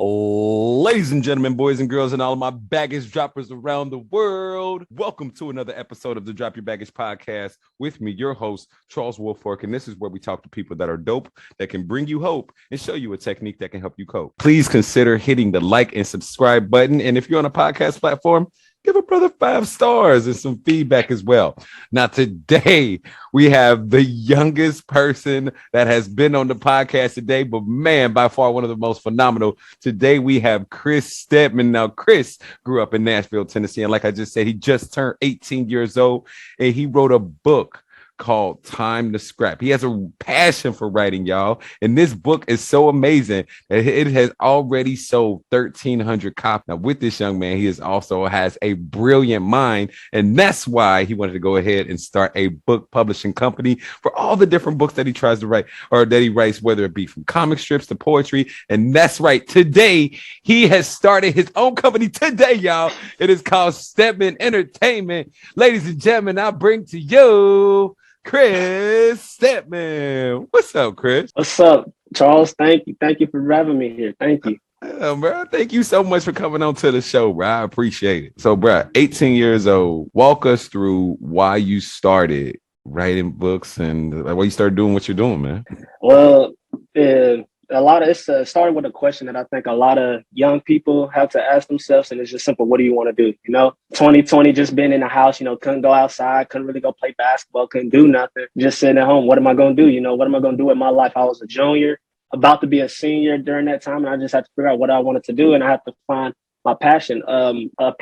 Ladies and gentlemen, boys and girls, and all of my baggage droppers around the world, welcome to another episode of the Drop Your Baggage Podcast with me, your host, Charles Woolfork. And this is where we talk to people that are dope, that can bring you hope and show you a technique that can help you cope. Please consider hitting the like and subscribe button. And if you're on a podcast platform, give a brother 5 stars and some feedback as well. Now, today we have the youngest person that has been on the podcast today, but man, by far one of the most phenomenal. Today we have Chris Steadman. Now, Chris grew up in Nashville, Tennessee, and like I just said, he just turned 18 years old, and he wrote a book called Time to Scrap. He has a passion for writing, y'all. And this book is so amazing that it has already sold 1,300 copies. Now, with this young man, he also has a brilliant mind. And that's why he wanted to go ahead and start a book publishing company for all the different books that he tries to write or that he writes, whether it be from comic strips to poetry. And that's right. Today, he has started his own company today, y'all. It is called Steadman Entertainment. Ladies and gentlemen, I bring to you Chris Steadman. What's up, Chris? What's up, Charles? Thank you. Thank you for having me here. Thank you. Bro, thank you so much for coming on to the show, bro. I appreciate it. So, bro, 18 years old. Walk us through why you started writing books and why you started doing what you're doing, man. Well, it started with a question that I think a lot of young people have to ask themselves, and it's just simple. What do you want to do? 2020, just been in the house, couldn't go outside, couldn't really go play basketball, couldn't do nothing, just sitting at home. What am I going to do? What am I going to do with my life? I was a junior, about to be a senior during that time, and I just had to figure out what I wanted to do, and I had to find my passion. I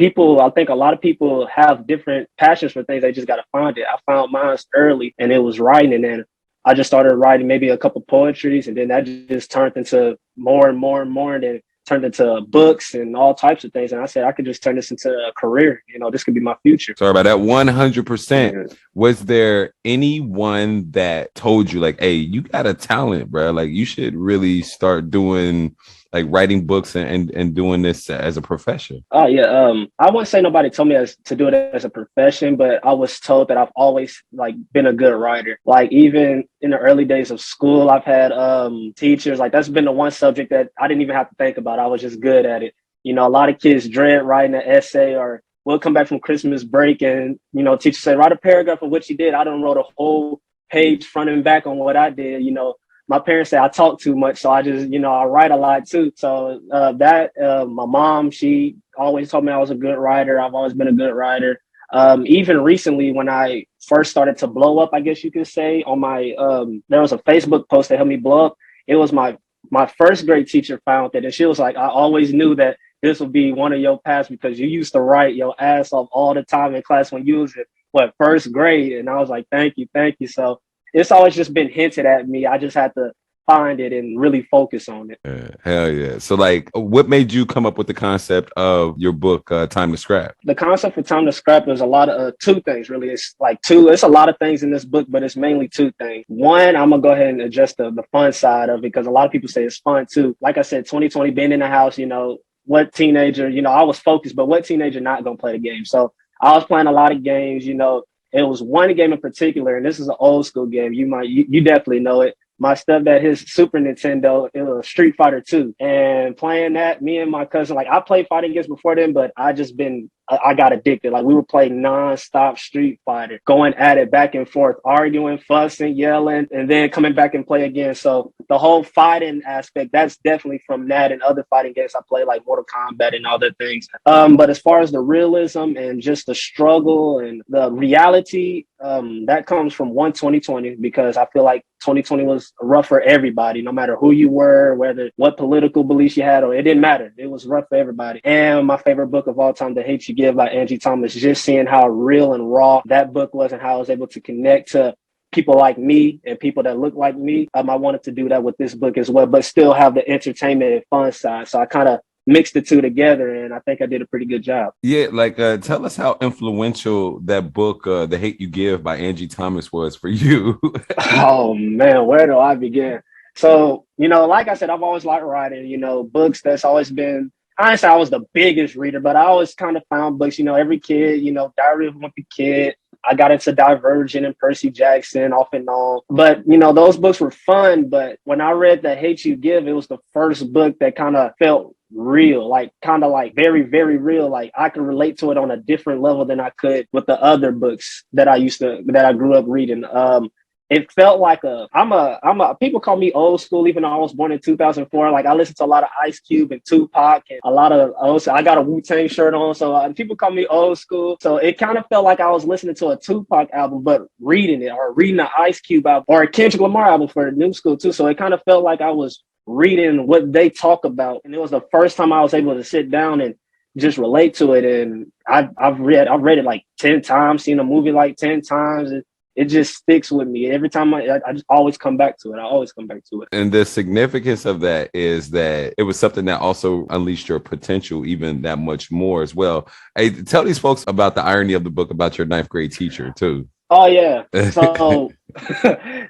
think a lot of people have different passions for things. They just got to find it. I found mine early, and it was writing, and then I just started writing maybe a couple poetries, and then that just turned into more and more and more, and then turned into books and all types of things. And I said, I could just turn this into a career. This could be my future. Sorry about that. 100%. Yeah. Was there anyone that told you like, hey, you got a talent, bro? Like you should really start doing like writing books and doing this as a profession? Oh, yeah. I wouldn't say nobody told me to do it as a profession, but I was told that I've always been a good writer. Like even in the early days of school, I've had teachers, that's been the one subject that I didn't even have to think about. I was just good at it. A lot of kids dread writing an essay, or we'll come back from Christmas break and, teachers say, write a paragraph of what you did. I done wrote a whole page front and back on what I did. My parents say I talk too much, so I just, I write a lot too. So my mom, she always told me I was a good writer. I've always been a good writer. Even recently, when I first started to blow up, I guess you could say, on my there was a Facebook post that helped me blow up. It was my first grade teacher found it, and she was like, I always knew that this would be one of your paths because you used to write your ass off all the time in class when you was in first grade. And I was like, thank you. So it's always just been hinted at me. I just had to find it and really focus on it. Hell yeah. So what made you come up with the concept of your book, Time to Scrap? The concept for Time to Scrap is a lot of two things, really. It's it's a lot of things in this book, but it's mainly two things. One, I'm going to go ahead and address the fun side of it because a lot of people say it's fun too. Like I said, 2020, being in the house, what teenager, I was focused, but what teenager not going to play the game? So I was playing a lot of games, It was one game in particular, and this is an old school game. You definitely know it. My stepdad, his Super Nintendo, it was Street Fighter 2. And playing that, me and my cousin, I played fighting games before then, but I got addicted. We were playing nonstop Street Fighter, going at it back and forth, arguing, fussing, yelling, and then coming back and play again. So the whole fighting aspect, that's definitely from that and other fighting games I play, like Mortal Kombat and other things. But as far as the realism and just the struggle and the reality, that comes from 2020, because I feel like 2020 was rough for everybody, no matter who you were, what political beliefs you had, or it didn't matter. It was rough for everybody. And my favorite book of all time, The Hate You Give by Angie Thomas, just seeing how real and raw that book was and how I was able to connect to people like me and people that look like me. I wanted to do that with this book as well, but still have the entertainment and fun side. So I kind of mixed the two together, and I think I did a pretty good job. Yeah, tell us how influential that book, The Hate You Give by Angie Thomas, was for you. Oh, man, where do I begin? So, like I said, I've always liked writing, books. That's always been, honestly, I was the biggest reader, but I always kind of found books, every kid, Diary of a Wimpy Kid. I got into Divergent and Percy Jackson off and on. But, those books were fun. But when I read The Hate You Give, it was the first book that kind of felt real, like kind of like very, very real. Like I could relate to it on a different level than I could with the other books that I grew up reading. It felt like people call me old school, even though I was born in 2004. Like I listened to a lot of Ice Cube and Tupac and a lot of, also I got a Wu-Tang shirt on. So people call me old school. So it kind of felt like I was listening to a Tupac album, but reading it, or reading an Ice Cube album or a Kendrick Lamar album for the new school too. So it kind of felt like I was reading what they talk about. And it was the first time I was able to sit down and just relate to it. And I've read it like 10 times, seen a movie like 10 times. It just sticks with me. Every time I just always come back to it. I always come back to it. And the significance of that is that it was something that also unleashed your potential even that much more as well. Hey, tell these folks about the irony of the book about your 9th grade teacher too. Oh yeah. So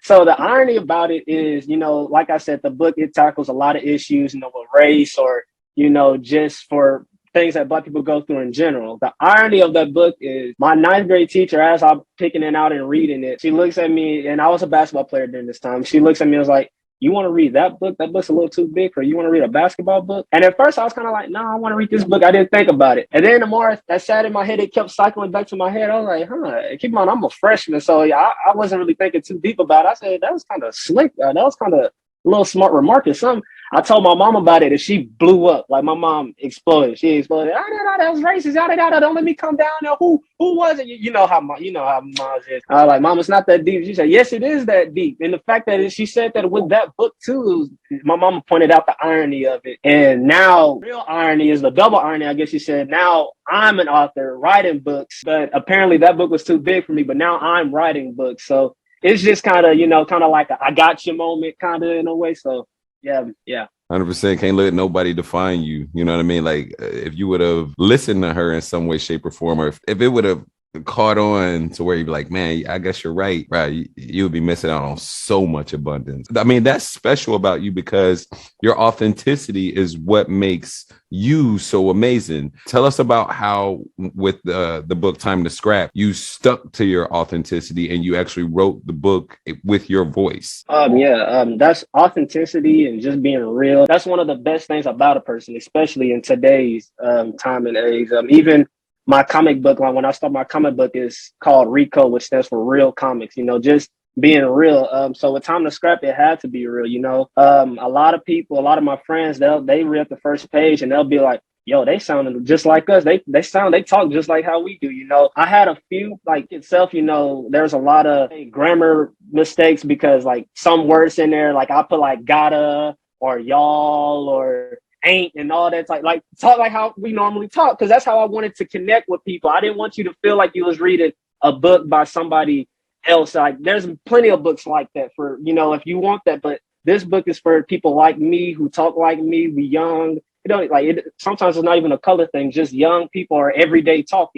so the irony about it is, like I said, the book, it tackles a lot of issues, with race or, just for things that Black people go through in general. The irony of that book is my 9th grade teacher, as I'm picking it out and reading it, she looks at me, and I was a basketball player during this time. She looks at me and was like, "You want to read that book? That book's a little too big for you. You want to read a basketball book?" And at first I was kind of like, "No, I want to read this book." I didn't think about it. And then the more that sat in my head, it kept cycling back to my head. I was like, keep on, I'm a freshman. So yeah, I wasn't really thinking too deep about it. I said, that was kind of slick. That was kind of a little smart remark or something. I told my mom about it and she blew up. Like my mom exploded. She exploded. That was racist. Don't let me come down there. Who was it? You know how moms is. I was like, Mom, it's not that deep. She said, yes, it is that deep. And the fact that she said that with that book too, my mama pointed out the irony of it. And now real irony is the double irony. I guess she said, now I'm an author writing books, but apparently that book was too big for me, but now I'm writing books. So it's just kind of like a I got you moment kind of in a way. So yeah. 100%. Can't let nobody define you. You know what I mean? Like if you would have listened to her in some way, shape, or form, or if it would have caught on to where you'd be like, man, I guess you're right. You would be missing out on so much abundance. I mean, that's special about you because your authenticity is what makes you so amazing. Tell us about how with the book Time to Scrap, you stuck to your authenticity and you actually wrote the book with your voice. That's authenticity and just being real. That's one of the best things about a person, especially in today's time and age. Even my comic book line, when I start my comic book, is called RICO, which stands for Real Comics, just being real. So with Time to Scrap, it had to be real, a lot of people, a lot of my friends, they read the first page and they'll be like, yo, they sounded just like us. They talk just like how we do, I had a few, like itself, there's a lot of grammar mistakes because like some words in there, like I put like gotta or y'all or ain't and all that, like talk like how we normally talk, because that's how I wanted to connect with people. I didn't want you to feel like you was reading a book by somebody else. Like there's plenty of books like that for, if you want that, but this book is for people like me who talk like me. We young, sometimes it's not even a color thing, just young people are everyday talk,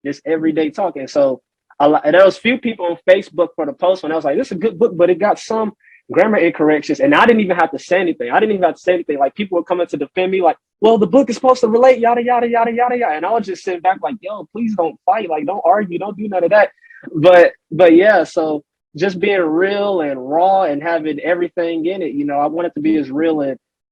just everyday talk. And so there was few people on Facebook for the post when I was like, this is a good book, but it got some grammar incorrections, and I didn't even have to say anything. Like people were coming to defend me, like, well, the book is supposed to relate, yada yada yada yada yada. And I was just sitting back like, yo, please don't fight, like don't argue, don't do none of that. But yeah, so just being real and raw and having everything in it, I wanted to be as real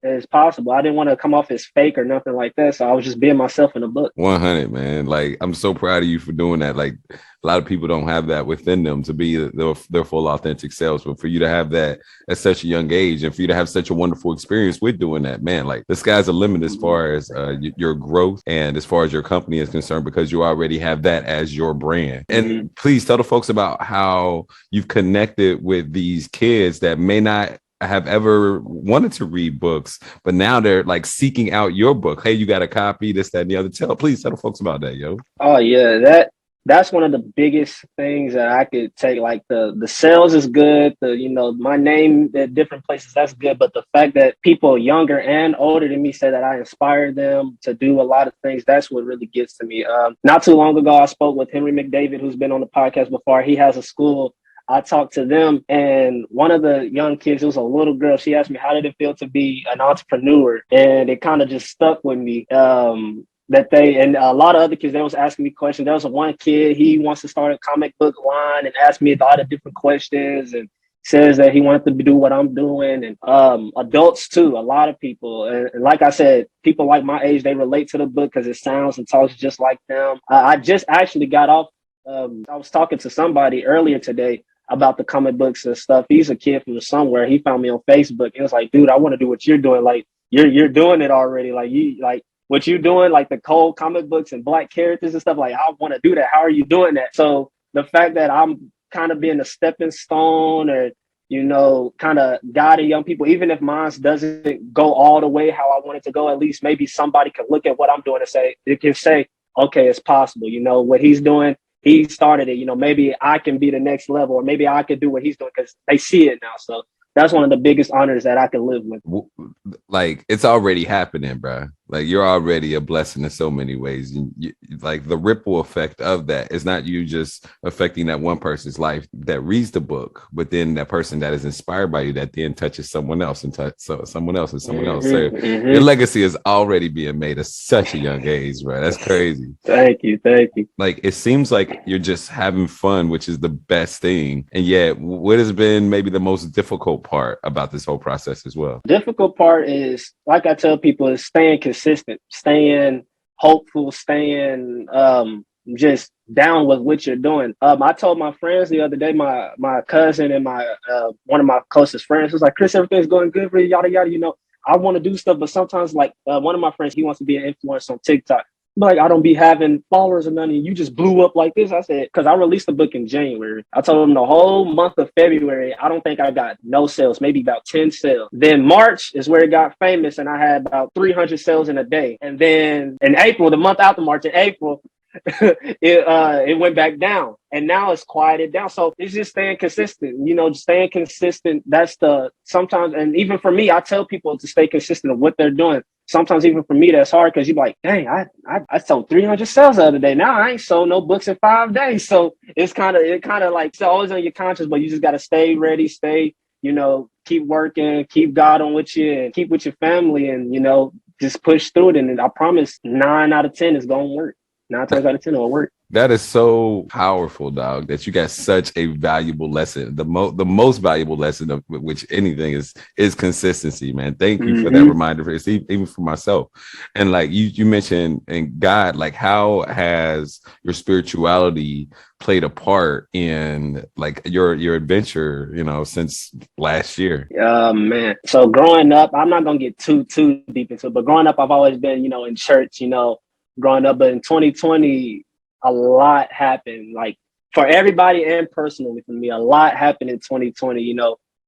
as possible. I didn't want to come off as fake or nothing like that. So I was just being myself in the book. 100, man. Like I'm so proud of you for doing that. Like a lot of people don't have that within them to be their full authentic selves, but for you to have that at such a young age and for you to have such a wonderful experience with doing that, man, like the sky's the limit as far as your growth and as far as your company is concerned, because you already have that as your brand. And please tell the folks about how you've connected with these kids that may not have ever wanted to read books, but now they're like seeking out your book. Hey, you got a copy, this, that, and the other. Please tell the folks about that, yo. Oh yeah, that's one of the biggest things that I could take. Like the sales is good, my name at different places, that's good. But the fact that people younger and older than me say that I inspired them to do a lot of things, that's what really gets to me. Not too long ago, I spoke with Henry McDavid, who's been on the podcast before. He has a school. I talked to them, and one of the young kids, it was a little girl, she asked me, how did it feel to be an entrepreneur? And it kind of just stuck with me. And a lot of other kids, they was asking me questions. There was one kid, he wants to start a comic book line and asked me a lot of different questions. And says that he wanted to do what I'm doing, and adults too, a lot of people. And like I said, people like my age, they relate to the book because it sounds and talks just like them. I just actually got off. I was talking to somebody earlier today about the comic books and stuff. He's a kid from somewhere. He found me on Facebook. It was like, dude, I want to do what you're doing. Like you're doing it already. Like you like what you doing, like the cold comic books and black characters and stuff. Like I want to do that. How are you doing that? So the fact that I'm kind of being a stepping stone, or kind of guiding young people, even if mine doesn't go all the way how I want it to go, at least maybe somebody can look at what I'm doing and say, okay, it's possible. What he's doing, he started it. Maybe I can be the next level, or maybe I could do what he's doing, because they see it now. So that's one of the biggest honors that I can live with. Like, it's already happening, bro. Like, you're already a blessing in so many ways. Like, the ripple effect of that is not you just affecting that one person's life that reads the book, but then that person that is inspired by you that then touches someone else and someone else and someone else. So your legacy is already being made at such a young age, bro. That's crazy. Thank you. Like, it seems like you're just having fun, which is the best thing. And yet, what has been maybe the most difficult part about this whole process as well? Difficult part is, like I tell people, is staying consistent, staying hopeful, staying just down with what you're doing. I told my friends the other day, my cousin and my one of my closest friends was like, Chris, everything's going good for you, yada yada. I want to do stuff, but sometimes, like one of my friends, he wants to be an influencer on TikTok. But like, I don't be having followers or nothing. You just blew up like this. I said, because I released the book in January. I told him the whole month of February, I don't think I got no sales, maybe about 10 sales. Then March is where it got famous, and I had about 300 sales in a day. And then in April, the month after March, in April, it went back down, and now it's quieted down. So it's just staying consistent, just staying consistent. That's sometimes, and even for me, I tell people to stay consistent of what they're doing. Sometimes even for me, that's hard, because you're like, dang, I sold 300 sales the other day. Now I ain't sold no books in 5 days. So it kind of like, it's always on your conscience, but you just got to stay ready, keep working, keep God on with you, and keep with your family, and, just push through it. And I promise 9 out of 10 is going to work. 9 times out of 10 it'll work. That is so powerful, dog, that you got such a valuable lesson. The most valuable lesson of which anything is consistency, man. Thank you for that reminder. It's even for myself. And like you mentioned, and God, like, how has your spirituality played a part in like your adventure, since last year? Man. So growing up, I'm not gonna get too deep into it, but growing up, I've always been, in church, growing up. But in 2020, a lot happened, like for everybody and personally for me. A lot happened in 2020.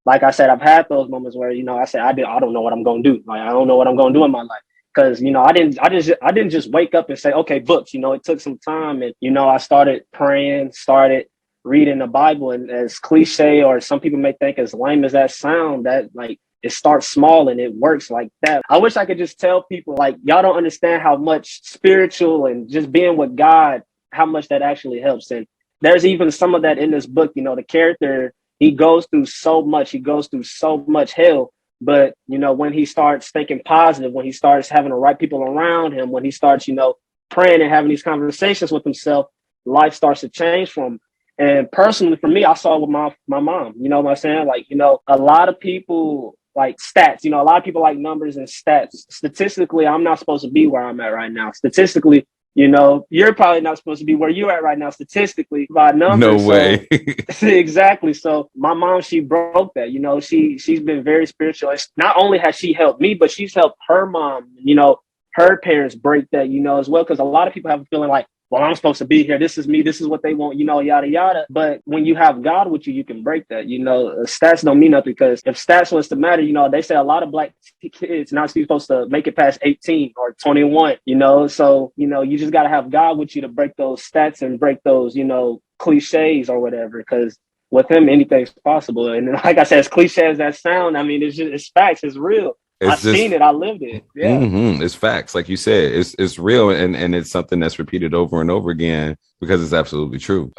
Like I said, I've had those moments where, I said, I don't know what I'm going to do. Like, I don't know what I'm going to do in my life. Because, I didn't just wake up and say, okay, books. It took some time. And, I started praying, started reading the Bible. And as cliche, or some people may think as lame as that sound, that like, it starts small and it works like that. I wish I could just tell people, like, y'all don't understand how much spiritual and just being with God, how much that actually helps. And there's even some of that in this book. The character, he goes through so much hell. But, when he starts thinking positive, when he starts having the right people around him, when he starts, praying and having these conversations with himself, life starts to change for him. And personally, for me, I saw it with my mom. You know what I'm saying? Like, a lot of people like stats, a lot of people like numbers and stats. Statistically, I'm not supposed to be where I'm at right now. Statistically, you're probably not supposed to be where you're at right now, statistically, by numbers. No way. Exactly. So my mom, she broke that. She's been very spiritual. Not only has she helped me, but she's helped her mom, her parents break that, as well. Because a lot of people have a feeling like, well, I'm supposed to be here. This is me. This is what they want, yada, yada. But when you have God with you, you can break that. Stats don't mean nothing, because if stats was to matter, they say a lot of black kids not supposed to make it past 18 or 21, So, you just got to have God with you to break those stats and break those, cliches or whatever, because with him, anything's possible. And like I said, as cliche as that sound, I mean, it's facts. It's real. I've seen it. I lived it. Yeah. It's facts. Like you said, it's real. And it's something that's repeated over and over again because it's absolutely true.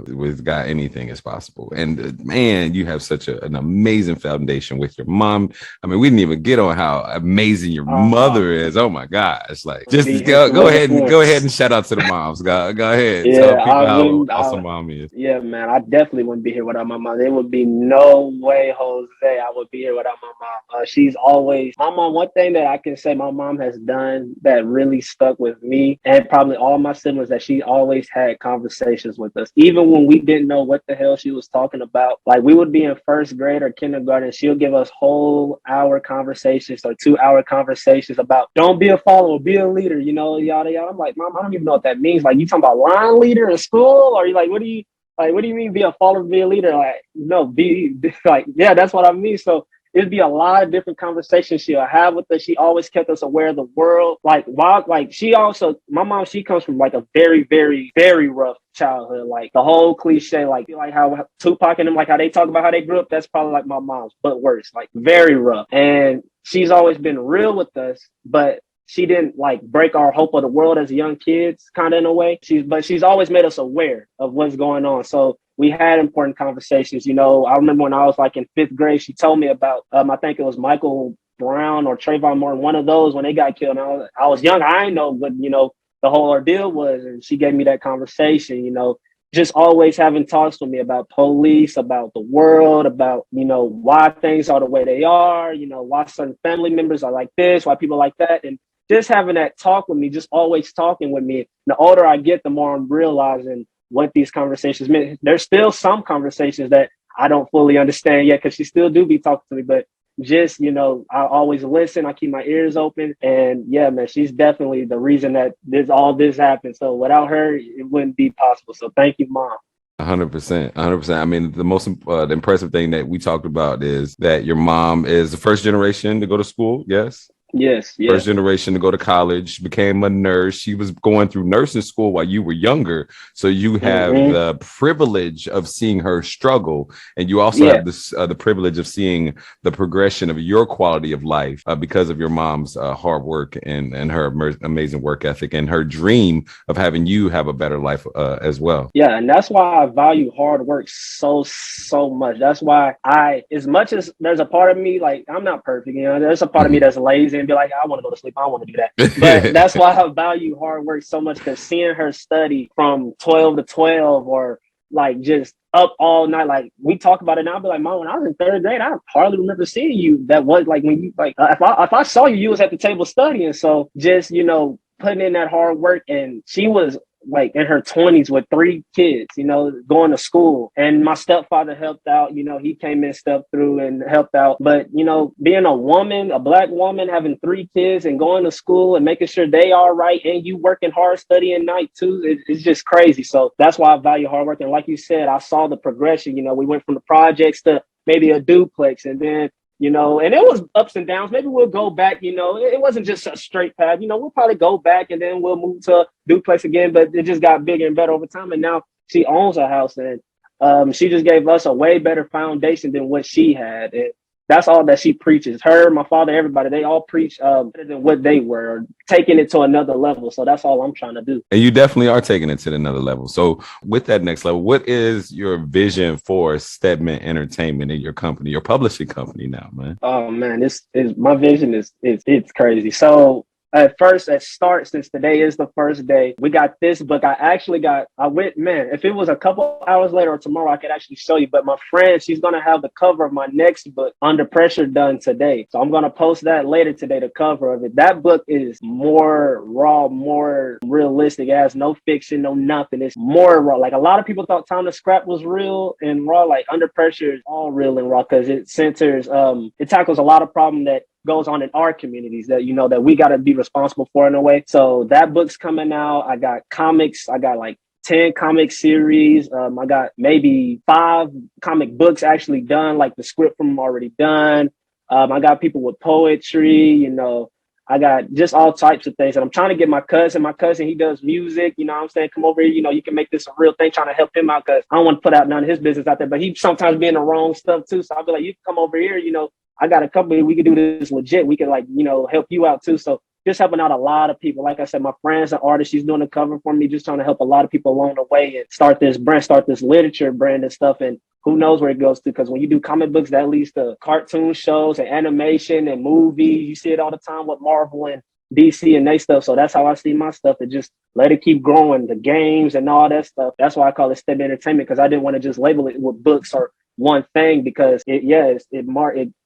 With God, anything is possible. And man, you have such an amazing foundation with your mom. I mean, we didn't even get on how amazing your mother is. Oh my gosh! Like, just go ahead and shout out to the moms. Go ahead, Yeah, tell people how awesome mom is. Yeah, man, I definitely wouldn't be here without my mom. There would be no way, Jose, I would be here without my mom. She's always my mom. One thing that I can say my mom has done that really stuck with me and probably all my siblings, that she always had conversations with us, even when we didn't know what the hell she was talking about. Like, we would be in first grade or kindergarten, she'll give us whole hour conversations or 2 hour conversations about don't be a follower, be a leader, yada yada. I'm like, Mom, I don't even know what that means. Like, you talking about line leader in school, or you like, what do you mean be a follower, be a leader? Like, no, be like, yeah, that's what I mean. So it'd be a lot of different conversations she'll have with us. She always kept us aware of the world. Like, why? Like, my mom, she comes from like a very, very, very rough childhood. Like, the whole cliche, like how Tupac and them, like how they talk about how they grew up. That's probably like my mom's, but worse, like very rough. And she's always been real with us, but she didn't like break our hope of the world as young kids, kind of in a way. She's always made us aware of what's going on. So we had important conversations. I remember when I was like in fifth grade, she told me about, I think it was Michael Brown or Trayvon Martin, one of those, when they got killed. And I was young. I didn't know what, the whole ordeal was. And she gave me that conversation, just always having talks with me about police, about the world, about, why things are the way they are, why certain family members are like this, why people like that. And just having that talk with me, just always talking with me. The older I get, the more I'm realizing what these conversations meant. There's still some conversations that I don't fully understand yet, because she still do be talking to me, but just, I always listen. I keep my ears open. And yeah, man, she's definitely the reason that all this happened. So without her, it wouldn't be possible. So thank you, Mom. 100%. I mean, the most the impressive thing that we talked about is that your mom is the first generation to go to school. Yes. Yes. First generation to go to college, became a nurse. She was going through nursing school while you were younger. So you have the privilege of seeing her struggle. And you also have this the privilege of seeing the progression of your quality of life because of your mom's hard work and her amazing work ethic and her dream of having you have a better life as well. Yeah. And that's why I value hard work so much. That's why as much as there's a part of me, like, I'm not perfect, there's a part of me that's lazy and be like, I want to go to sleep. I don't want to do that. But that's why I value hard work so much, because seeing her study from 12 to 12 or like just up all night, like we talk about it now, I'll be like, Mom, when I was in third grade, I hardly remember seeing you. That was like when you like if I saw you, you was at the table studying. So just, putting in that hard work. And she was like in her 20s with 3 kids, going to school. And my stepfather helped out, he came in, stepped through and helped out. But, being a woman, a Black woman, having 3 kids and going to school and making sure they are right, and you working hard, studying night too, it's just crazy. So that's why I value hard work. And like you said, I saw the progression. We went from the projects to maybe a duplex, and then and it was ups and downs. Maybe we'll go back, it wasn't just a straight path. We'll probably go back and then we'll move to a duplex again, but it just got bigger and better over time. And now she owns a house, and she just gave us a way better foundation than what she had. And that's all that she preaches. Her, my father, everybody, they all preach better than what they were, taking it to another level. So that's all I'm trying to do. And you definitely are taking it to another level. So with that next level, what is your vision for Steadman Entertainment and your company, your publishing company now, man? Oh man, my vision is crazy. So at first, since today is the first day, we got this book. If it was a couple hours later or tomorrow, I could actually show you. But my friend, she's going to have the cover of my next book, Under Pressure, done today. So I'm going to post that later today, the cover of it. That book is more raw, more realistic. It has no fiction, no nothing. It's more raw. Like, a lot of people thought Time to Scrap was real and raw. Like, Under Pressure is all real and raw, because it it tackles a lot of problems that goes on in our communities that that we got to be responsible for in a way. So that book's coming out. I got comics. I got like 10 comic series. I got maybe 5 comic books actually done, like the script from them already done. I got people with poetry. I got just all types of things. And I'm trying to get my cousin, he does music, what I'm saying, come over here, you can make this a real thing, trying to help him out, because I don't want to put out none of his business out there, but he sometimes be in the wrong stuff too. So I'll be like, you can come over here, I got a company, we can do this legit. We can help you out too. So just helping out a lot of people. Like I said, my friend's an artist. She's doing the cover for me, just trying to help a lot of people along the way and start this literature brand and stuff. And who knows where it goes to? Because when you do comic books, that leads to cartoon shows and animation and movies. You see it all the time with Marvel and DC and they stuff. So that's how I see my stuff, to just let it keep growing, the games and all that stuff. That's why I call it Steadman Entertainment, because I didn't want to just label it with books or one thing, because it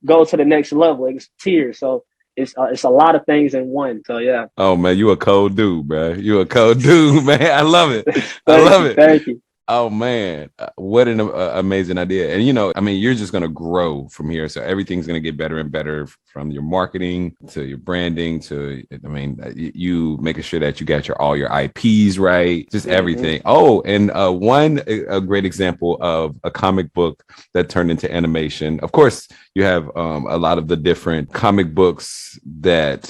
goes to the next level. It's tiers. So it's a lot of things in one. So yeah. Oh man, you a cold dude, bro. You a cold dude, man. I love it. I love it. Thank you. Oh man, what an amazing idea. And I mean, you're just going to grow from here. So everything's going to get better and better, from your marketing to your branding to, I mean, you making sure that you got all your IPs right, just everything. Oh, and a great example of a comic book that turned into animation. Of course, you have a lot of the different comic books that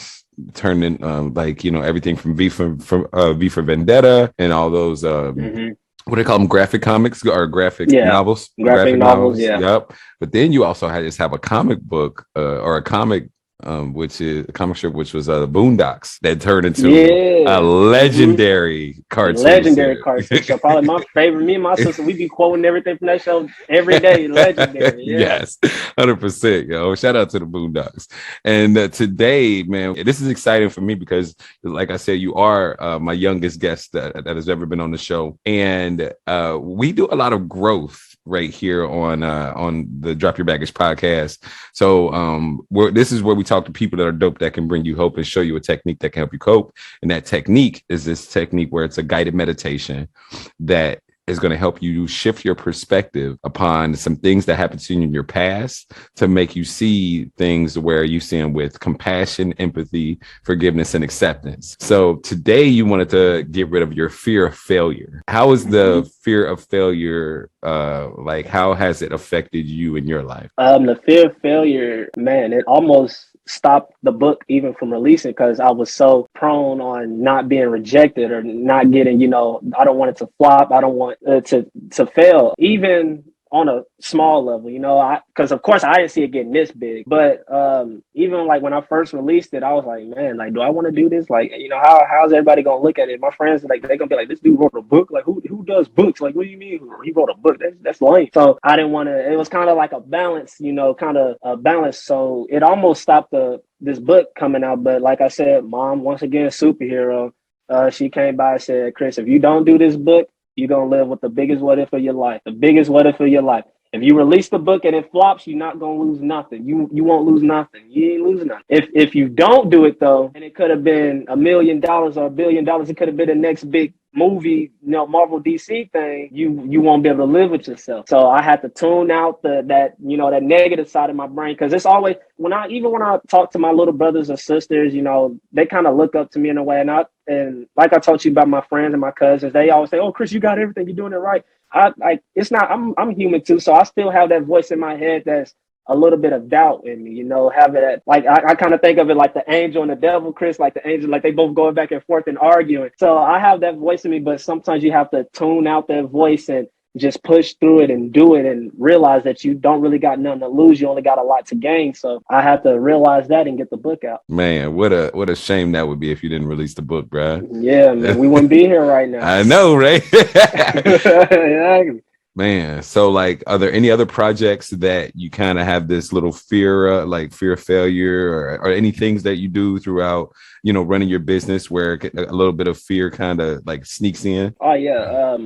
turned in, everything from V for Vendetta and all those what do they call them? Graphic comics or graphic novels? Graphic novels, yeah. Yep. But then you also have a comic book or a comic, which is a comic strip, which was Boondocks, that turned into a legendary cartoon. Legendary cartoon show. Probably my favorite. Me and my sister, we be quoting everything from that show every day. Legendary. Yeah. Yes, 100%. Yo, shout out to the Boondocks. And today, man, this is exciting for me because, like I said, you are my youngest guest that has ever been on the show, and we do a lot of growth right here on the Drop Your Baggage podcast. So this is where we talk to people that are dope, that can bring you hope and show you a technique that can help you cope. And that technique is this technique where it's a guided meditation that is going to help you shift your perspective upon some things that happened to you in your past, to make you see things where you see them with compassion, empathy, forgiveness, and acceptance. So today you wanted to get rid of your fear of failure. How is the fear of failure, how has it affected you in your life? The fear of failure, man, it almost stopped the book even from releasing, because I was so prone on not being rejected or not getting, I don't want it to flop. I don't want it to fail, even on a small level, because of course I didn't see it getting this big, but even like when I first released it, I was like, man, like, do I want to do this? Like, how's everybody gonna look at it? My friends, like, they're gonna be like, this dude wrote a book. Like, who does books? Like, what do you mean he wrote a book? That's lame. So I didn't want to. It was kind of like a balance, kind of a balance. So it almost stopped this book coming out. But like I said, Mom, once again, superhero. She came by and said, Chris, if you don't do this book, you're going to live with the biggest what if of your life. The biggest what if of your life. If you release the book and it flops, you're not going to lose nothing. You won't lose nothing. You ain't losing nothing. If you don't do it, though, and it could have been $1 million or $1 billion, it could have been the next big movie, Marvel DC thing, you won't be able to live with yourself. So I had to tune out that negative side of my brain, because it's always, when I talk to my little brothers and sisters, they kind of look up to me in a way, and like I told you about my friends and my cousins, they always say, oh, Chris, you got everything, you're doing it right. I'm human too, so I still have that voice in my head that's a little bit of doubt in me, having that, like, I kind of think of it like the angel and the devil, Chris, like the angel, like they both going back and forth and arguing. So I have that voice in me, but sometimes you have to tune out that voice and just push through it and do it and realize that you don't really got nothing to lose. You only got a lot to gain. So I have to realize that and get the book out. Man, what a shame that would be if you didn't release the book, bro. Yeah, man, we wouldn't be here right now. I know, right? Exactly. Man, so like, are there any other projects that you kind of have this little fear, like fear of failure, or any things that you do throughout, running your business where a little bit of fear kind of like sneaks in? Oh yeah,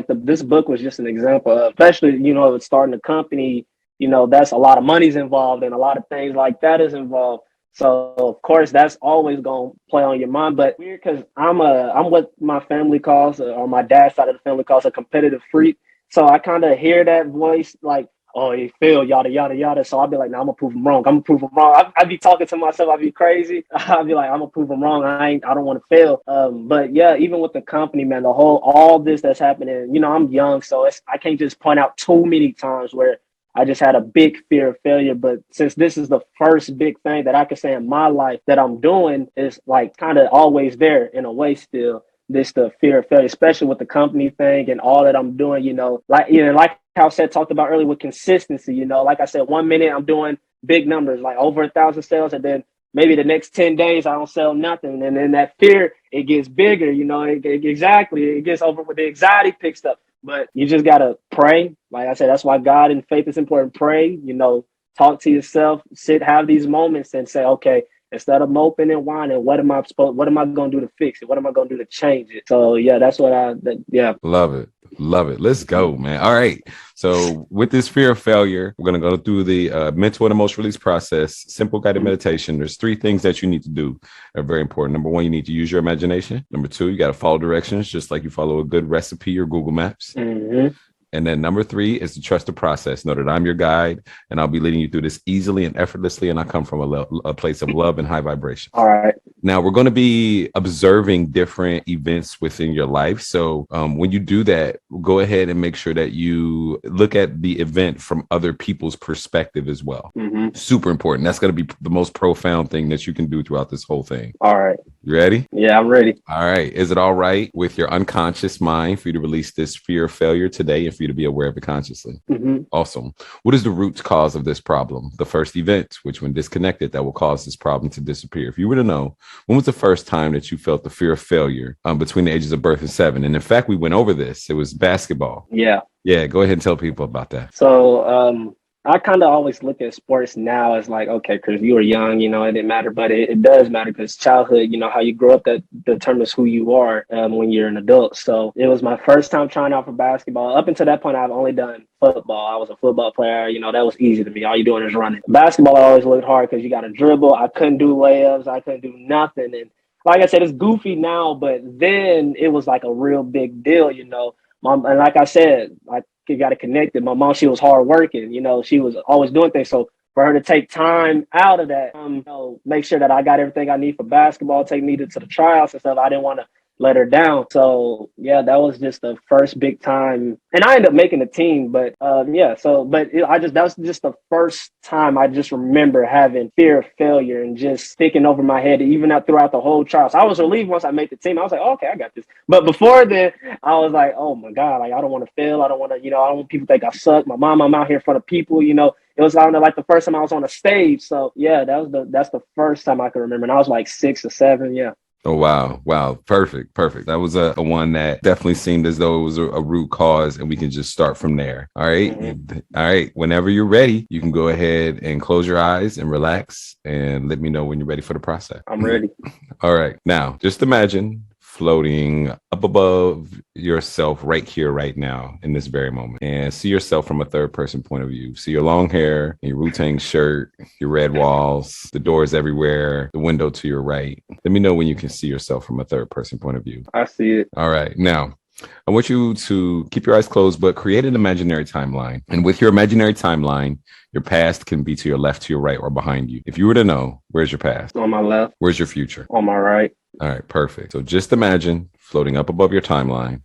this book was just an example of, especially it's starting a company. That's a lot of money's involved and a lot of things like that is involved. So of course that's always gonna play on your mind. But weird, because I'm what my family calls, or my dad's side of the family calls, a competitive freak. So I kind of hear that voice like, oh, he failed, yada, yada, yada. So I'll be like, no, I'm going to prove him wrong. I'd be talking to myself. I'd be crazy. I'd be like, I'm going to prove him wrong. I don't want to fail. But yeah, even with the company, man, all this that's happening, I'm young. So I can't just point out too many times where I just had a big fear of failure. But since this is the first big thing that I can say in my life that I'm doing, is like kind of always there in a way still. The fear of failure, especially with the company thing and all that I'm doing, like how Seth talked about earlier with consistency, like I said, 1 minute I'm doing big numbers, like over 1,000 sales. And then maybe the next 10 days I don't sell nothing. And then that fear, it gets bigger, exactly. It gets over with the anxiety picks up. But you just got to pray. Like I said, that's why God and faith is important. Pray, talk to yourself, have these moments and say, okay, instead of moping and whining, what am I going to do to fix it? What am I going to do to change it? So yeah, that's what Love it. Love it. Let's go, man. All right. So with this fear of failure, we're going to go through the mental and emotional release process, simple guided meditation. There's 3 things that you need to do that are very important. Number 1, you need to use your imagination. Number 2, you got to follow directions, just like you follow a good recipe or Google Maps. Mm-hmm. And then number 3 is to trust the process. Know that I'm your guide and I'll be leading you through this easily and effortlessly. And I come from a place of love and high vibration. All right. Now we're going to be observing different events within your life. So when you do that, go ahead and make sure that you look at the event from other people's perspective as well. Mm-hmm. Super important. That's going to be the most profound thing that you can do throughout this whole thing. All right. You ready? Yeah, I'm ready. All right. Is it all right with your unconscious mind for you to release this fear of failure today and for you to be aware of it consciously? Mm-hmm. Awesome. What is the root cause of this problem? The first event, which when disconnected, that will cause this problem to disappear. If you were to know, when was the first time that you felt the fear of failure between the ages of birth and 7? And in fact, we went over this. It was basketball. Yeah. Yeah. Go ahead and tell people about that. So I kind of always look at sports now as like, okay, because you were young, it didn't matter, but it does matter because childhood, how you grow up, that determines who you are when you're an adult. So it was my first time trying out for basketball. Up until that point, I've only done football. I was a football player. That was easy to me. All you're doing is running. Basketball, I always looked hard because you got to dribble. I couldn't do layups. I couldn't do nothing. And like I said, it's goofy now, but then it was like a real big deal, Mom, and like I said, you got to connect it. My mom, she was hard working, she was always doing things. So for her to take time out of that, make sure that I got everything I need for basketball, take me to the tryouts and stuff, I didn't want to let her down. So yeah, that was just the first big time, and I ended up making the team. But that was just the first time I just remember having fear of failure and just sticking over my head, even throughout the whole trials. I was relieved once I made the team. I was like, oh, okay, I got this. But before then, I was like, oh my God, like I don't want to fail. I don't want to, I don't want people to think I suck. I'm out here in front of people. It was like the first time I was on a stage. So yeah, that's the first time I can remember. And I was like 6 or 7. Yeah. Oh, wow. Wow. Perfect. That was a one that definitely seemed as though it was a root cause, and we can just start from there. All right. Mm-hmm. All right. Whenever you're ready, you can go ahead and close your eyes and relax and let me know when you're ready for the process. I'm ready. All right. Now, just imagine floating up above yourself right here, right now, in this very moment, and see yourself from a third person point of view. See your long hair, your Wu-Tang shirt, your red walls, the doors everywhere, the window to your right. Let me know when you can see yourself from a third person point of view. I see it. All right. Now, I want you to keep your eyes closed, but create an imaginary timeline. And with your imaginary timeline, your past can be to your left, to your right, or behind you. If you were to know, where's your past? On my left. Where's your future? On my right. All right, perfect. So just imagine floating up above your timeline,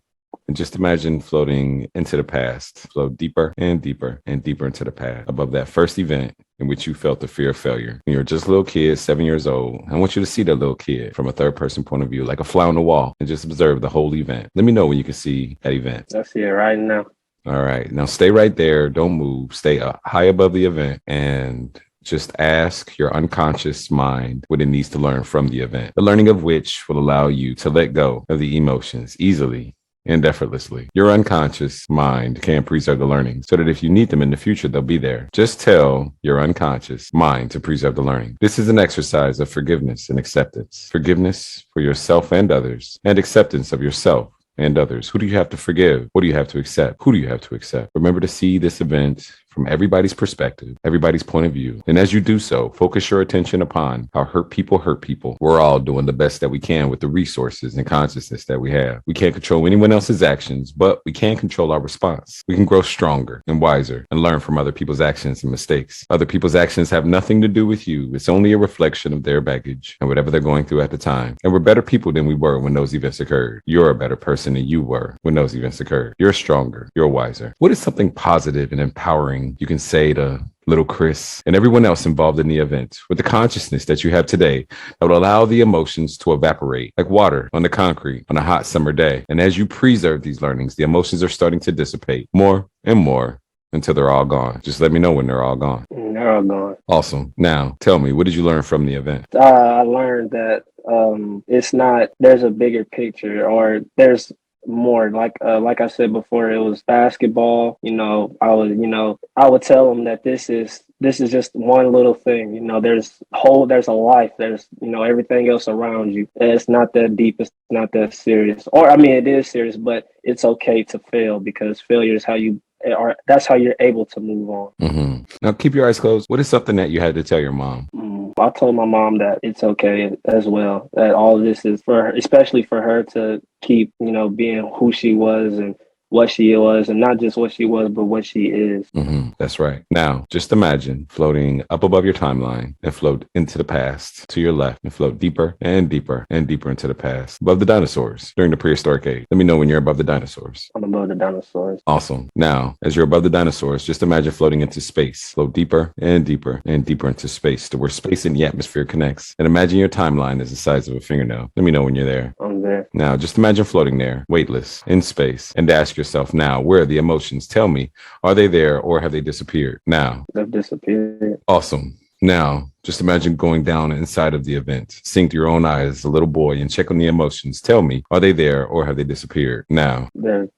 and just imagine floating into the past. Float deeper and deeper and deeper into the past, above that first event in which you felt the fear of failure. When you're just a little kid, 7 years old. I want you to see that little kid from a third person point of view, like a fly on the wall, and just observe the whole event. Let me know when you can see that event. I see it right now. All right. Now stay right there. Don't move. Stay high above the event and just ask your unconscious mind what it needs to learn from the event, the learning of which will allow you to let go of the emotions easily and effortlessly. Your unconscious mind can preserve the learning so that if you need them in the future, they'll be there. Just tell your unconscious mind to preserve the learning. This is an exercise of forgiveness and acceptance. Forgiveness for yourself and others, and acceptance of yourself and others. Who do you have to forgive? What do you have to accept? Who do you have to accept? Remember to see this event from everybody's perspective, everybody's point of view. And as you do so, focus your attention upon how hurt people. We're all doing the best that we can with the resources and consciousness that we have. We can't control anyone else's actions, but we can control our response. We can grow stronger and wiser and learn from other people's actions and mistakes. Other people's actions have nothing to do with you. It's only a reflection of their baggage and whatever they're going through at the time. And we're better people than we were when those events occurred. You're a better person than you were when those events occurred. You're stronger. You're wiser. What is something positive and empowering you can say to little Chris and everyone else involved in the event with the consciousness that you have today that will allow the emotions to evaporate like water on the concrete on a hot summer day? And as you preserve these learnings, the emotions are starting to dissipate more and more until they're all gone. Just let me know when they're all gone. They're all gone. Awesome. Now, tell me, what did you learn from the event? I learned that it's not, there's a bigger picture, or there's more. Like I said before, it was basketball. I would tell them that this is just one little thing. There's a life. There's everything else around you. It's not that deep. It's not that serious. Or I mean, it is serious, but it's okay to fail, because failure is that's how you're able to move on. Mm-hmm. Now, keep your eyes closed. What is something that you had to tell your mom? I told my mom that it's okay as well, that all of this is for her, especially for her to keep, being who she was and what she was, and not just what she was, but what she is. Mm-hmm. That's right. Now, just imagine floating up above your timeline and float into the past to your left and float deeper and deeper and deeper into the past, above the dinosaurs during the prehistoric age. Let me know when you're above the dinosaurs. I'm above the dinosaurs. Awesome. Now, as you're above the dinosaurs, just imagine floating into space. Float deeper and deeper and deeper into space to where space and the atmosphere connects. And imagine your timeline is the size of a fingernail. Let me know when you're there. I'm there. Now, just imagine floating there, weightless, in space, and ask yourself now, where are the emotions? Tell me, are they there or have they disappeared? Now, they've disappeared. Awesome. Now, just imagine going down inside of the event, seeing through your own eyes as a little boy and check on the emotions. Tell me, are they there or have they disappeared? Now, they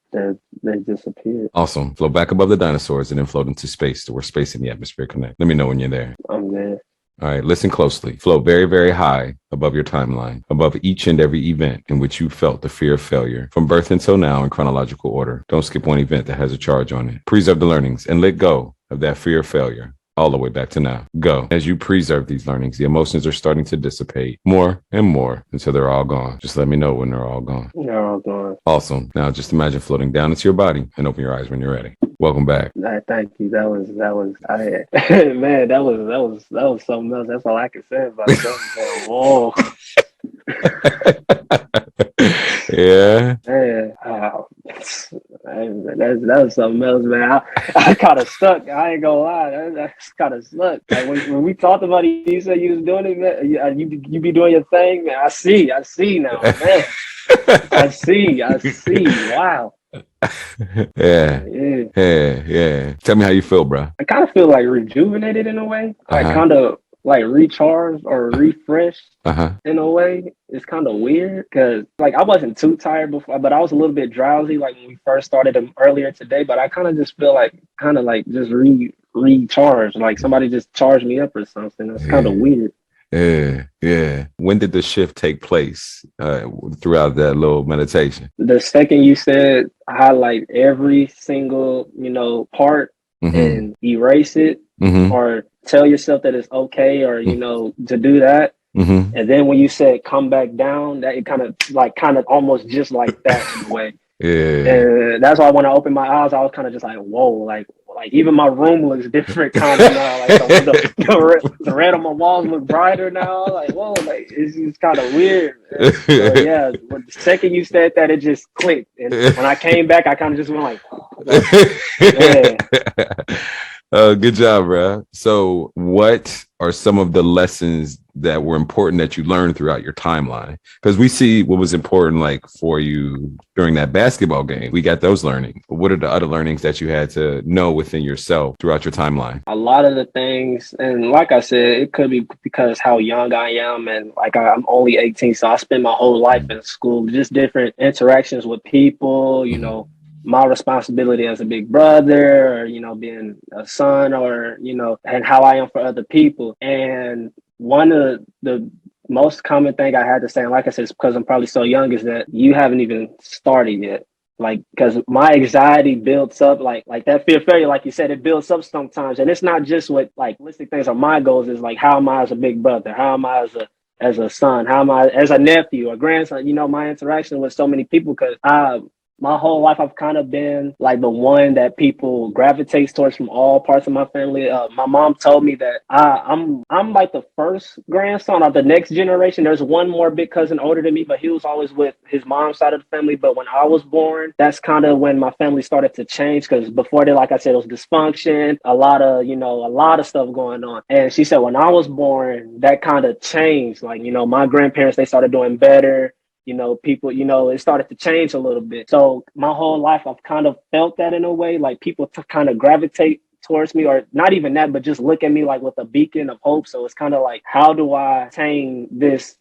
disappeared. Awesome. Float back above the dinosaurs and then float into space to where space and the atmosphere connect. Let me know when you're there. I'm there. All right, listen closely. Float very, very high above your timeline, above each and every event in which you felt the fear of failure, from birth until now in chronological order. Don't skip one event that has a charge on it. Preserve the learnings and let go of that fear of failure all the way back to now. Go. As you preserve these learnings, the emotions are starting to dissipate more and more until they're all gone. Just let me know when they're all gone. They're all gone. Awesome. Now just imagine floating down into your body and open your eyes when you're ready. Welcome back. Thank you. Man, that was something else. That's all I can say about it. Whoa. Yeah. Man, that was something else, man. I kind of stuck. I ain't gonna lie. That's kind of stuck. Like when we talked about it, you said you was doing it, man. You be doing your thing, man. I see now, man. I see. Wow. Yeah. Tell me how you feel, bro. I kind of feel like rejuvenated in a way. Like kind of like recharged or refreshed in a way. It's kind of weird because like I wasn't too tired before, but I was a little bit drowsy like when we first started earlier today. But I kind of just feel like just recharged, like somebody just charged me up or something. That's kind of weird. Yeah. When did the shift take place throughout that little meditation? The second you said highlight every single, part and erase it or tell yourself that it's okay or, to do that. And then when you said come back down, that it kind of almost just like that in a way. Yeah. And that's why when I opened my eyes, I was kind of just like, whoa, like even my room looks different kind of now. Like the red on my walls look brighter now. Like, whoa, like it's kind of weird. So, yeah, the second you said that, it just clicked. And when I came back, I kind of just went like, yeah. Good job, bro. So what are some of the lessons that were important that you learned throughout your timeline? Because we see what was important like for you during that basketball game. We got those learnings. But what are the other learnings that you had to know within yourself throughout your timeline? A lot of the things, and like I said, it could be because how young I am, and like I'm only 18, so I spent my whole life in school, just different interactions with people, my responsibility as a big brother or, being a son or, and how I am for other people. And one of the most common thing I had to say, and like I said, it's because I'm probably so young, is that you haven't even started yet. Like, because my anxiety builds up, like that fear of failure, like you said, it builds up sometimes. And it's not just what like listing things are my goals, is like, how am I as a big brother? How am I as a son? How am I as a nephew or grandson? My interaction with so many people, because my whole life, I've kind of been like the one that people gravitates towards from all parts of my family. My mom told me that I'm like the first grandson of the next generation. There's one more big cousin older than me, but he was always with his mom's side of the family. But when I was born, that's kind of when my family started to change, because before that, like I said, it was dysfunction, a lot of stuff going on. And she said when I was born, that kind of changed. Like, my grandparents, they started doing better. people, it started to change a little bit. So my whole life, I've kind of felt that in a way, like people kind of gravitate towards me, or not even that, but just look at me like with a beacon of hope. So it's kind of like, how do I attain this?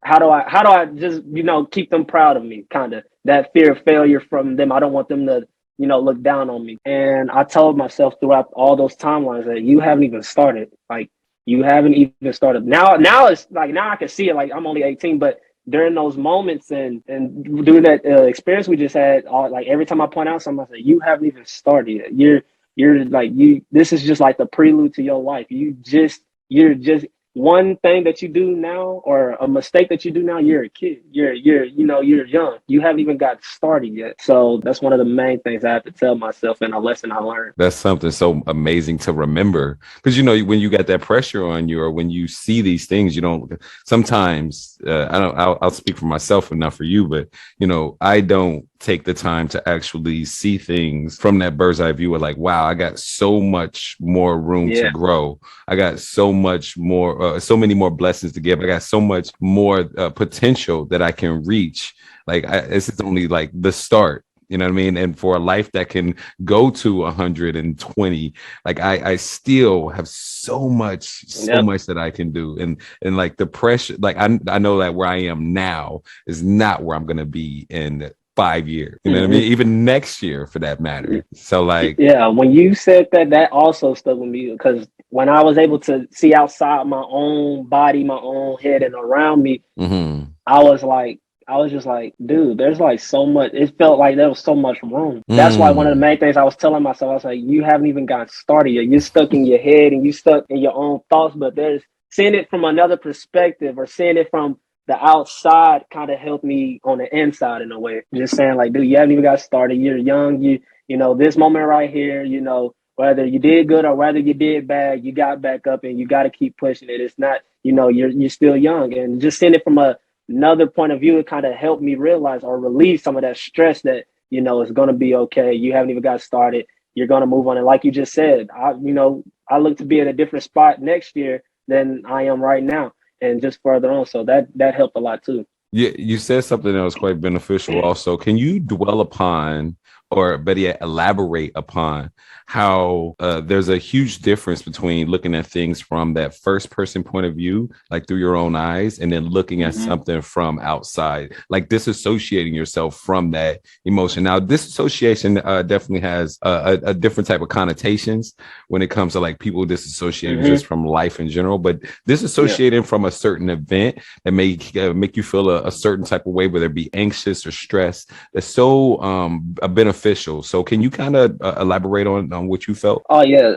How do I just, keep them proud of me? Kind of that fear of failure from them. I don't want them to, look down on me. And I told myself throughout all those timelines that you haven't even started. Like, you haven't even started. Now it's like, now I can see it. Like, I'm only 18, but during those moments and during that experience we just had, like every time I point out something, I say, you haven't even started yet. You're like, this is just like the prelude to your life. You're just one thing that you do now, or a mistake that you do now, you're a kid. You're young. You haven't even got started yet. So that's one of the main things I have to tell myself, and a lesson I learned. That's something so amazing to remember, because when you got that pressure on you, or when you see these things, you don't sometimes I'll speak for myself and not for you, but I don't take the time to actually see things from that bird's eye view of like, wow, I got so much more room to grow. I got so much more, so many more blessings to give. I got so much more potential that I can reach. Like, this is only like the start. You know what I mean? And for a life that can go to 120, like I still have so much that I can do. And like the pressure, like I know that where I am now is not where I'm going to be in 5 years. You know what I mean? Even next year for that matter. So like, yeah, when you said that, that also stuck with me, because when I was able to see outside my own body, my own head, and around me, I was just like, dude, there's like so much. It felt like there was so much room. That's why one of the main things I was telling myself, I was like, you haven't even gotten started yet. You're stuck in your head and you stuck in your own thoughts, but there's seeing it from another perspective, or seeing it from the outside kind of helped me on the inside in a way. Just saying like, dude, you haven't even got started. You're young. This moment right here, whether you did good or whether you did bad, you got back up and you got to keep pushing it. It's not, you're still young. And just seeing it from another point of view, it kind of helped me realize or relieve some of that stress that, it's going to be okay. You haven't even got started. You're going to move on. And like you just said, I look to be at a different spot next year than I am right now, and just further on. So that helped a lot too. Yeah, you said something that was quite beneficial also. Can you dwell upon, or better yet, elaborate upon how there's a huge difference between looking at things from that first person point of view, like through your own eyes, and then looking at something from outside, like disassociating yourself from that emotion. Now, disassociation definitely has a different type of connotations when it comes to like people disassociating just from life in general, but disassociating from a certain event that may make you feel a certain type of way, whether it be anxious or stressed, that's so beneficial. So can you kind of elaborate on what you felt? Oh yeah.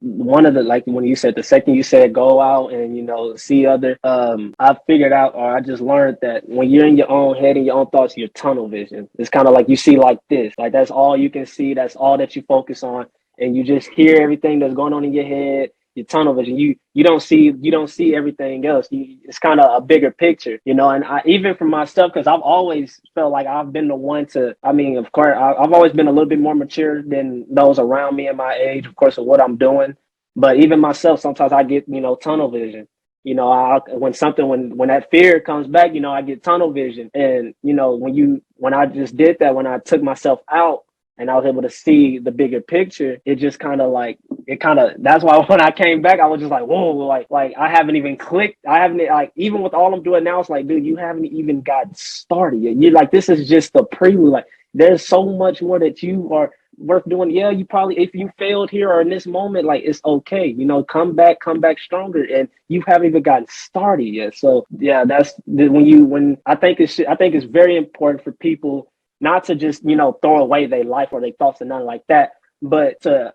One of the, like when you said, the second you said go out and see other, I figured out, or I just learned that when you're in your own head and your own thoughts, you're tunnel vision. It's kind of like you see like this, like that's all you can see, that's all that you focus on, and you just hear everything that's going on in your head. Your tunnel vision, you don't see everything else. It's kind of a bigger picture, and I, even for myself, because I've always felt like I've been the one to, I mean, of course, I've always been a little bit more mature than those around me in my age, of course, of what I'm doing. But even myself, sometimes I get, tunnel vision. When that fear comes back, I get tunnel vision. And, when I just did that, when I took myself out, and I was able to see the bigger picture, it just that's why when I came back, I was just like, whoa, like I haven't even clicked. I haven't, like, even with all I'm doing now, it's like, dude, you haven't even got started yet. You're like, this is just the prelude. Like, there's so much more that you are worth doing. Yeah, you probably, if you failed here or in this moment, like, it's okay. Come back stronger, and you haven't even gotten started yet. So yeah, that's when I think it's very important for people not to just, throw away their life or their thoughts and nothing like that, but to,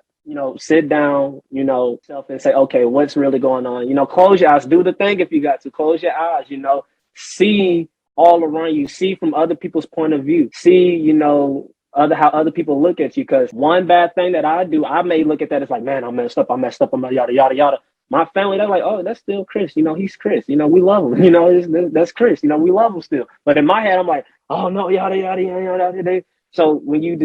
sit down, self and say, okay, what's really going on? Close your eyes, do the thing if you got to. Close your eyes, see all around you, see from other people's point of view, see, how other people look at you. Because one bad thing that I do, I may look at that as like, man, I messed up, I'm yada, yada, yada. My family, they're like, oh, that's still Chris. He's Chris. We love him. That's Chris. We love him still. But in my head, I'm like, oh no, yada, yada, yada, yada. So when you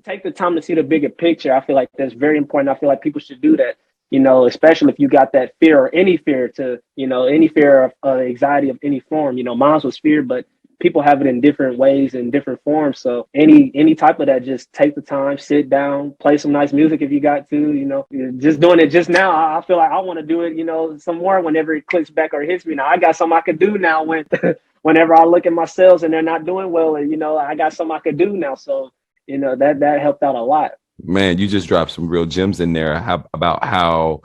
take the time to see the bigger picture, I feel like that's very important. I feel like people should do that. Especially if you got that fear, or any fear any fear of anxiety of any form. Mine was fear, but people have it in different ways and different forms. So any type of that, just take the time, sit down, play some nice music if you got to, just doing it just now. I feel like I want to do it, some more whenever it clicks back or hits me. Now I got something I could do now whenever I look at my sales and they're not doing well, and I got something I could do now. So, that helped out a lot. Man, you just dropped some real gems in there about how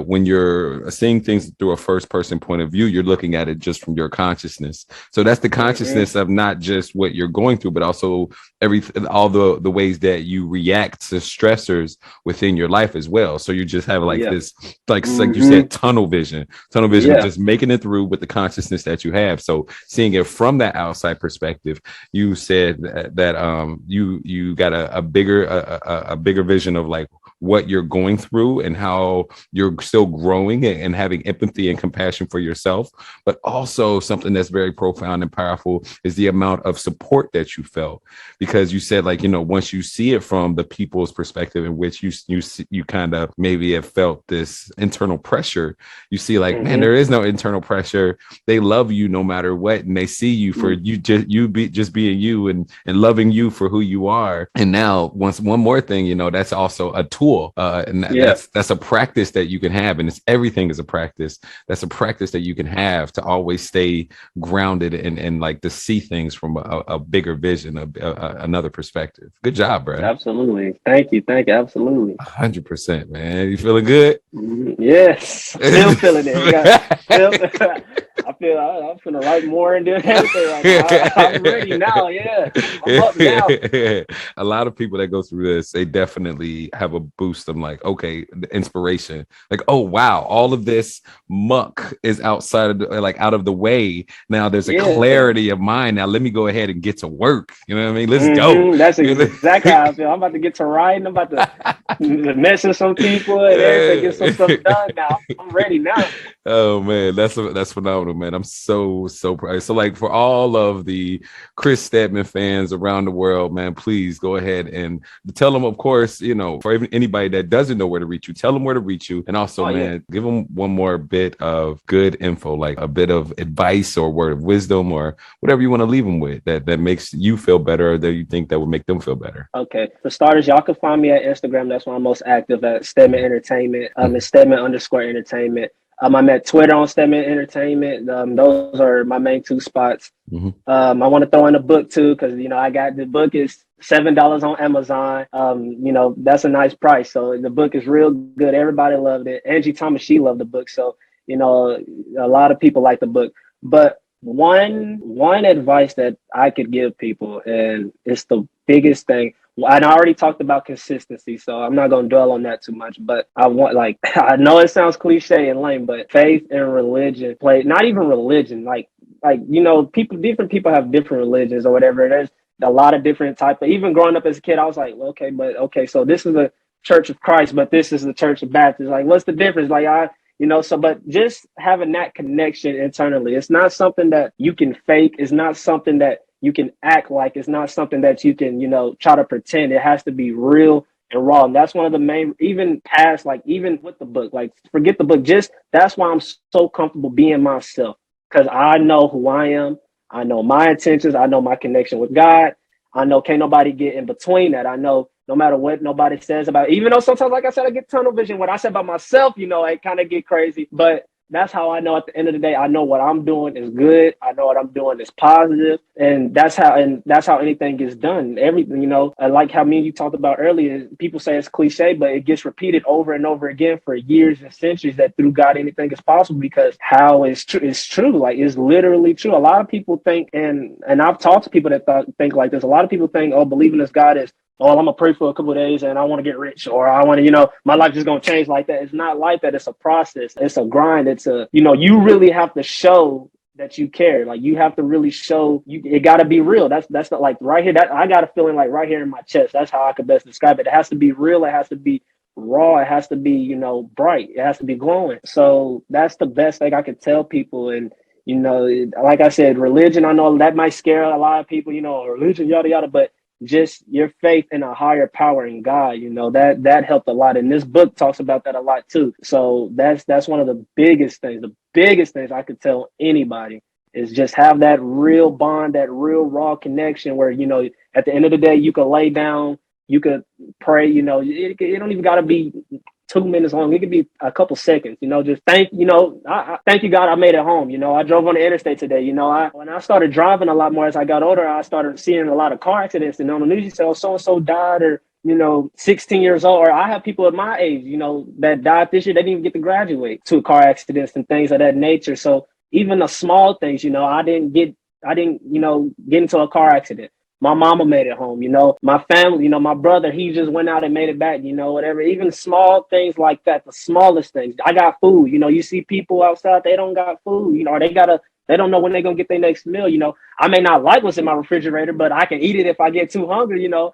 when you're seeing things through a first person point of view, you're looking at it just from your consciousness. So that's the consciousness of not just what you're going through, but also all the ways that you react to stressors within your life as well. So you just have this, like you said, tunnel vision of just making it through with the consciousness that you have. So seeing it from that outside perspective, you said that you got a bigger vision of like what you're going through and how you're still growing and having empathy and compassion for yourself. But also something that's very profound and powerful is the amount of support that you felt, because you said once you see it from the people's perspective in which you kind of maybe have felt this internal pressure, you see man, there is no internal pressure. They love you no matter what, and they see you for just being you and loving you for who you are. And now one more thing, that's also a tool, and that's a practice that you can have, and everything is a practice. That's a practice that you can have to always stay grounded and like to see things from a bigger vision, another perspective. Good job, bro. Absolutely. Thank you. Absolutely. 100%, man. You feeling good? Yes. Still feeling it. I'm feeling right more and doing everything right now. I'm ready now. Yeah. I'm up now. A lot of people that go through this, they definitely have a boost of like, okay, the inspiration. Like, oh wow, all of this muck is outside of out of the way. Now there's a clarity of mind. Now let me go ahead and get to work. You know what I mean? Let's go. That's exactly how I feel. I'm about to get to writing. I'm about to mess with some people and everything, get some stuff done now. I'm ready now. Oh man, that's phenomenal, man. I'm so proud. So like for all of the Chris Steadman fans around the world, man, please go ahead and tell them, of course, for even anybody that doesn't know where to reach you, tell them where to reach you. And also, give them one more bit of good info, like a bit of advice or word of wisdom or whatever you want to leave them with that makes you feel better or that you think that would make them feel better. Okay. For starters, y'all can find me at Instagram. That's where I'm most active at Steadman Entertainment. It's Steadman_entertainment. I'm at Twitter on Steadman Entertainment. Those are my main two spots. I want to throw in a book too, because I got the book is $7 on Amazon. That's a nice price. So the book is real good. Everybody loved it. Angie Thomas, she loved the book. So a lot of people like the book. But one advice that I could give people, and it's the biggest thing. And I already talked about consistency, so I'm not going to dwell on that too much. But I know it sounds cliche and lame, but faith and religion not even religion, different people have different religions or whatever. There's a lot of different type of, even growing up as a kid, I was like, well, okay, so this is a Church of Christ, but this is the Church of Baptist. Like, what's the difference? But just having that connection internally, it's not something that you can fake. It's not something that you can act like. It's not something that you can, try to pretend. It has to be real and raw. And that's one of the main, even with the book, forget the book. That's why I'm so comfortable being myself, because I know who I am. I know my intentions. I know my connection with God. I know can't nobody get in between that. I know no matter what nobody says about it, even though sometimes, like I said, I get tunnel vision. What I said about myself, I kind of get crazy. But that's how I know at the end of the day, I know what I'm doing is good. I know what I'm doing is positive. And that's how anything gets done. Everything, like how me and you talked about earlier, people say it's cliche, but it gets repeated over and over again for years and centuries that through God, anything is possible, because how it's true. It's true. Like, it's literally true. A lot of people think, and I've talked to people that think like this. A lot of people think, believing this God is, I'm going to pray for a couple of days and I want to get rich, or I want to, my life is going to change like that. It's not like that. It's a process. It's a grind. It's you really have to show that you care. Like, you have to really show it got to be real. That's not like right here. That I got a feeling like right here in my chest. That's how I could best describe it. It has to be real. It has to be raw. It has to be, bright. It has to be glowing. So that's the best thing I could tell people. And, like I said, religion, I know that might scare a lot of people, religion, yada, yada, but just your faith in a higher power in God, that helped a lot. And this book talks about that a lot too. So that's one of the biggest things I could tell anybody is just have that real bond, that real raw connection where, you know, at the end of the day, you could lay down, you could pray, you know, it don't even got to be 2 minutes long. It could be a couple seconds, you know, just I thank you, God, I made it home. You know, I drove on the interstate today. You know, when I started driving a lot more as I got older, I started seeing a lot of car accidents, and on the news, you say, oh, so-and-so died, or, you know, 16 years old, or I have people at my age, you know, that died this year. They didn't even get to graduate to car accidents and things of that nature. So even the small things, you know, I didn't, you know, get into a car accident. My mama made it home, you know, my family, you know, my brother, he just went out and made it back, you know, whatever, even small things like that, the smallest things. I got food, you know, you see people outside, they don't got food, you know, or they don't know when they're going to get their next meal. You know, I may not like what's in my refrigerator, but I can eat it if I get too hungry. You know,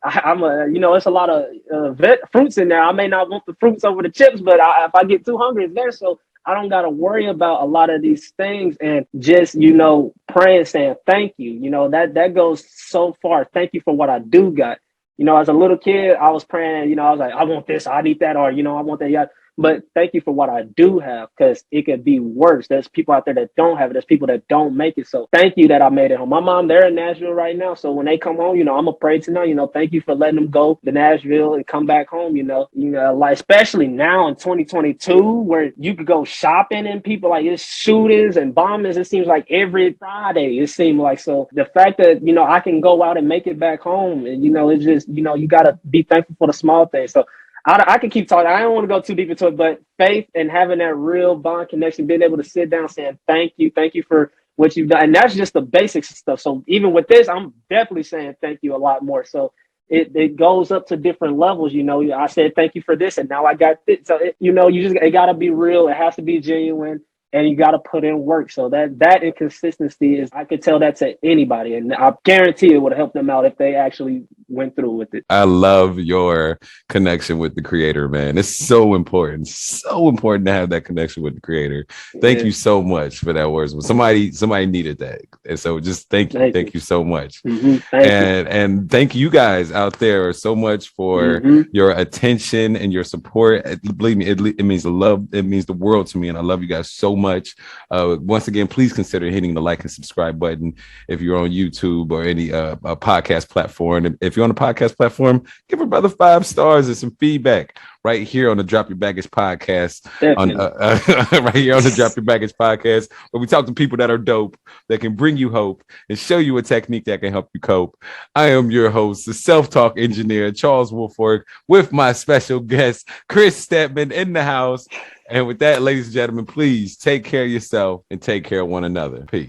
you know, it's a lot of fruits in there. I may not want the fruits over the chips, but if I get too hungry, it's there. So I don't got to worry about a lot of these things, and just, you know, praying, saying thank you. You know, that goes so far. Thank you for what I do got. You know, as a little kid, I was praying, you know, I was like, I want this, I need that, or, you know, I want that. Yeah. But thank you for what I do have, because it could be worse. There's people out there that don't have it. There's people that don't make it. So thank you that I made it home. My mom, they're in Nashville right now. So when they come home, you know, I'm going to pray tonight, you know, thank you for letting them go to Nashville and come back home, you know, like, especially now in 2022, where you could go shopping and people, like, it's shootings and bombings. It seems like every Friday, it seems like. So the fact that, you know, I can go out and make it back home, and, you know, it's just, you know, you got to be thankful for the small things. So I can keep talking. I don't want to go too deep into it, but faith and having that real bond connection, being able to sit down saying thank you for what you've done. And that's just the basics stuff. So even with this, I'm definitely saying thank you a lot more. So it goes up to different levels. You know, I said thank you for this, and now I got this. So, you know, it got to be real. It has to be genuine. And you got to put in work. So that inconsistency is, I could tell that to anybody. And I guarantee it would help them out if they actually went through with it. I love your connection with the creator, man. It's so important to have that connection with the creator. Thank you so much for that words. Somebody needed that. And so just thank you so much. Mm-hmm. And thank you guys out there so much for your attention and your support. Believe me, it means the world to me. And I love you guys so much. Once again, please consider hitting the like and subscribe button if you're on YouTube or any podcast platform. If you're on a podcast platform, give a brother 5 stars and some feedback right here on the Drop Your Baggage podcast. Right here on the Drop Your Baggage podcast, where we talk to people that are dope, that can bring you hope and show you a technique that can help you cope. I am your host, the self-talk engineer, Charles Woolfork, with my special guest, Chris Steadman, in the house. And with that, ladies and gentlemen, please take care of yourself and take care of one another. Peace.